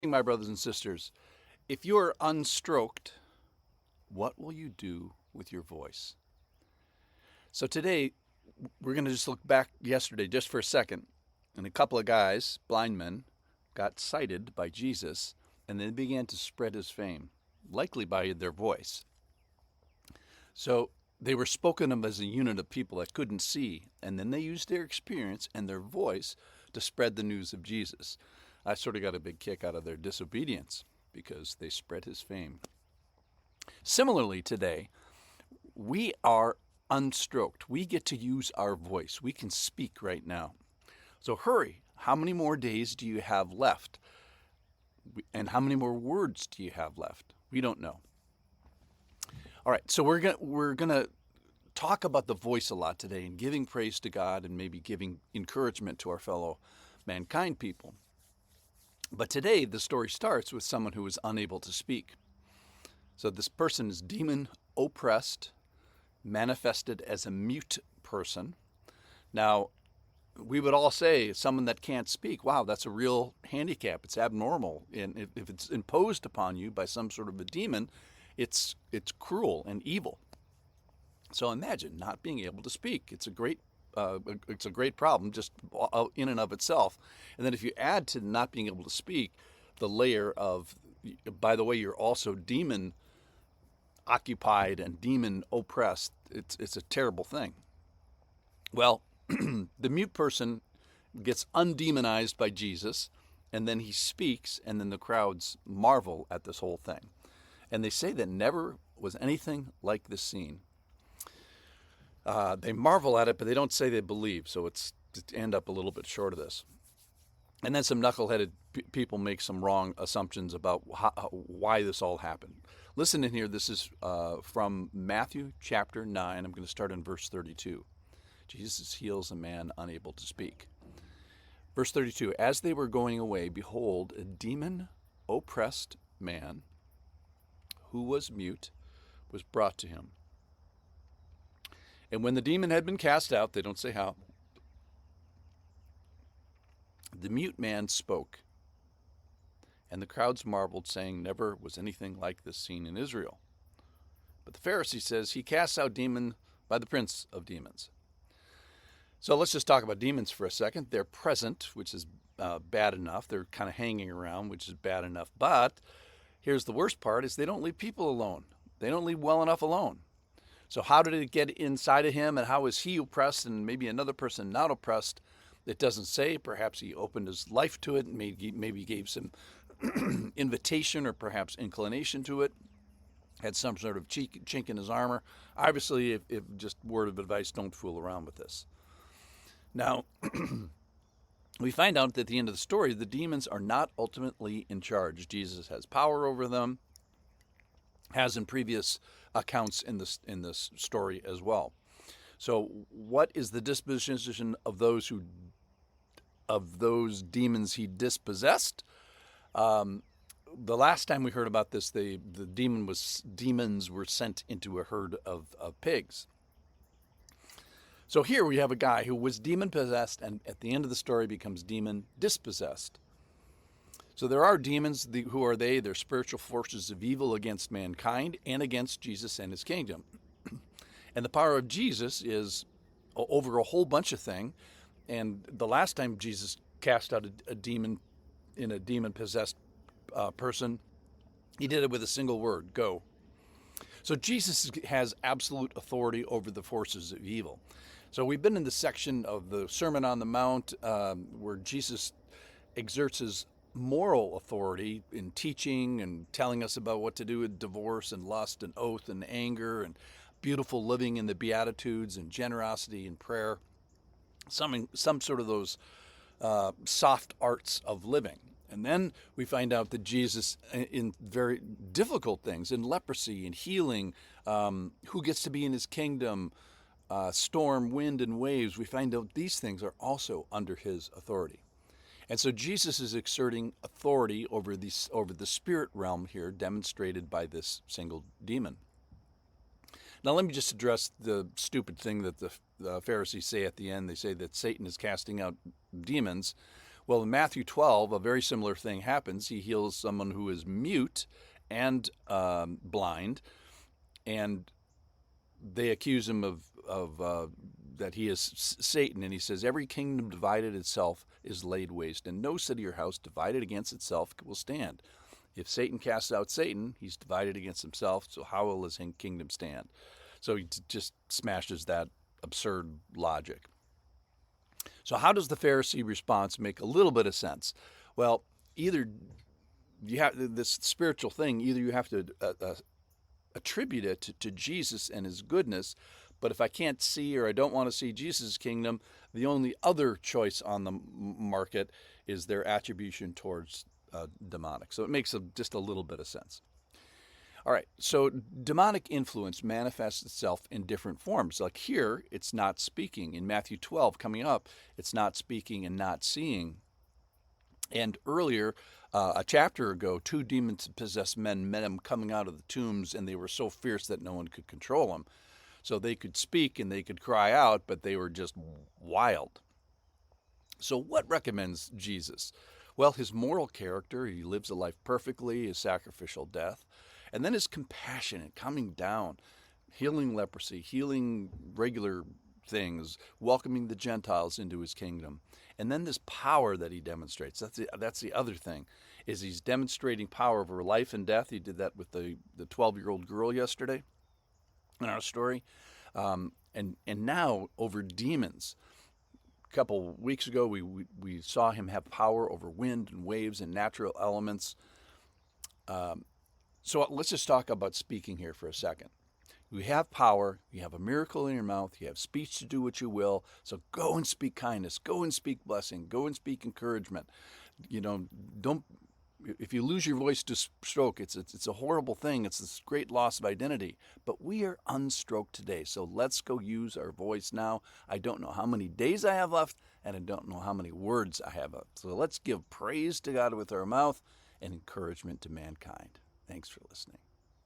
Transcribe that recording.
My brothers and sisters, if you are unstroked, what will you do with your voice? So today, we're going to just look back yesterday just for a second. And a couple of guys, blind men, got sighted by Jesus and then began to spread his fame, likely by their voice. So they were spoken of as a unit of people that couldn't see, and then they used their experience and their voice to spread the news of Jesus. I sort of got a big kick out of their disobedience because they spread his fame. Similarly, today, we are unstroked. We get to use our voice. We can speak right now. So hurry. How many more days do you have left? And how many more words do you have left? We don't know. All right, so we're gonna talk about the voice a lot today and giving praise to God and maybe giving encouragement to our fellow mankind people. But today the story starts with someone who is unable to speak. So this person is demon oppressed, manifested as a mute person. Now, we would all say someone that can't speak, wow, that's a real handicap. It's abnormal. And if it's imposed upon you by some sort of a demon, it's cruel and evil. So imagine not being able to speak. It's a great problem just in and of itself. And then if you add to not being able to speak the layer of, by the way, you're also demon occupied and demon oppressed, it's a terrible thing. Well, the mute person gets undemonized by Jesus, and then he speaks, and then the crowds marvel at this whole thing. And they say that never was anything like this scene. They marvel at it, but they don't say they believe, so it's to end up a little bit short of this. And then some knuckleheaded people make some wrong assumptions about why this all happened. Listen in here. This is from Matthew chapter 9. I'm going to start in verse 32. Jesus heals a man unable to speak. Verse 32, as they were going away, behold, a demon-oppressed man who was mute was brought to him. And when the demon had been cast out, they don't say how, the mute man spoke. And the crowds marveled, saying, never was anything like this seen in Israel. But the Pharisee says, he casts out demon by the prince of demons. So let's just talk about demons for a second. They're present, which is bad enough. They're kind of hanging around, which is bad enough. But here's the worst part, is they don't leave people alone. They don't leave well enough alone. So how did it get inside of him, and how is he oppressed and maybe another person not oppressed? It doesn't say. Perhaps he opened his life to it and maybe gave some invitation or perhaps inclination to it. Had some sort of chink in his armor. Obviously, if just word of advice, don't fool around with this. Now, we find out that at the end of the story, the demons are not ultimately in charge. Jesus has power over them, has in previous accounts in this story as well. So, what is the disposition of those demons he dispossessed? The last time we heard about this, the demons were sent into a herd of pigs. So here we have a guy who was demon-possessed and at the end of the story becomes demon-dispossessed. So there are demons. Who are they? They're spiritual forces of evil against mankind and against Jesus and his kingdom. And the power of Jesus is over a whole bunch of things. And the last time Jesus cast out a demon in a demon-possessed person, he did it with a single word, go. So Jesus has absolute authority over the forces of evil. So we've been in the section of the Sermon on the Mount where Jesus exerts his moral authority in teaching and telling us about what to do with divorce and lust and oath and anger and beautiful living in the Beatitudes and generosity and prayer, some sort of those soft arts of living. And then we find out that Jesus, in very difficult things, in leprosy and healing, who gets to be in his kingdom, storm, wind, and waves, we find out these things are also under his authority. And so Jesus is exerting authority over the spirit realm here, demonstrated by this single demon. Now let me just address the stupid thing that the Pharisees say at the end. They say that Satan is casting out demons. Well, in Matthew 12, a very similar thing happens. He heals someone who is mute and blind, and they accuse him of that he is Satan, and he says, every kingdom divided itself is laid waste, and no city or house divided against itself will stand. If Satan casts out Satan, he's divided against himself, so how will his kingdom stand? So he just smashes that absurd logic. So how does the Pharisee response make a little bit of sense? Well, either you have this spiritual thing, either you have to attribute it to Jesus and his goodness, but if I can't see or I don't want to see Jesus' kingdom, the only other choice on the market is their attribution towards demonic. So it makes just a little bit of sense. All right, so demonic influence manifests itself in different forms. Like here, it's not speaking. In Matthew 12, coming up, it's not speaking and not seeing. And earlier, a chapter ago, 2 demon-possessed men met him coming out of the tombs, and they were so fierce that no one could control them. So they could speak and they could cry out, but they were just wild. So what recommends Jesus? Well, his moral character, he lives a life perfectly, his sacrificial death, and then his compassion and coming down, healing leprosy, healing regular things, welcoming the Gentiles into his kingdom. And then this power that he demonstrates, that's the other thing, is he's demonstrating power over life and death. He did that with the 12-year-old girl yesterday in our story. And now over demons. A couple weeks ago, we saw him have power over wind and waves and natural elements. So let's just talk about speaking here for a second. You have power, you have a miracle in your mouth, you have speech to do what you will, so go and speak kindness, go and speak blessing, go and speak encouragement. If you lose your voice to stroke, it's a horrible thing, it's this great loss of identity, but we are unstroked today, so let's go use our voice now. I don't know how many days I have left, and I don't know how many words I have left, so let's give praise to God with our mouth and encouragement to mankind. Thanks for listening.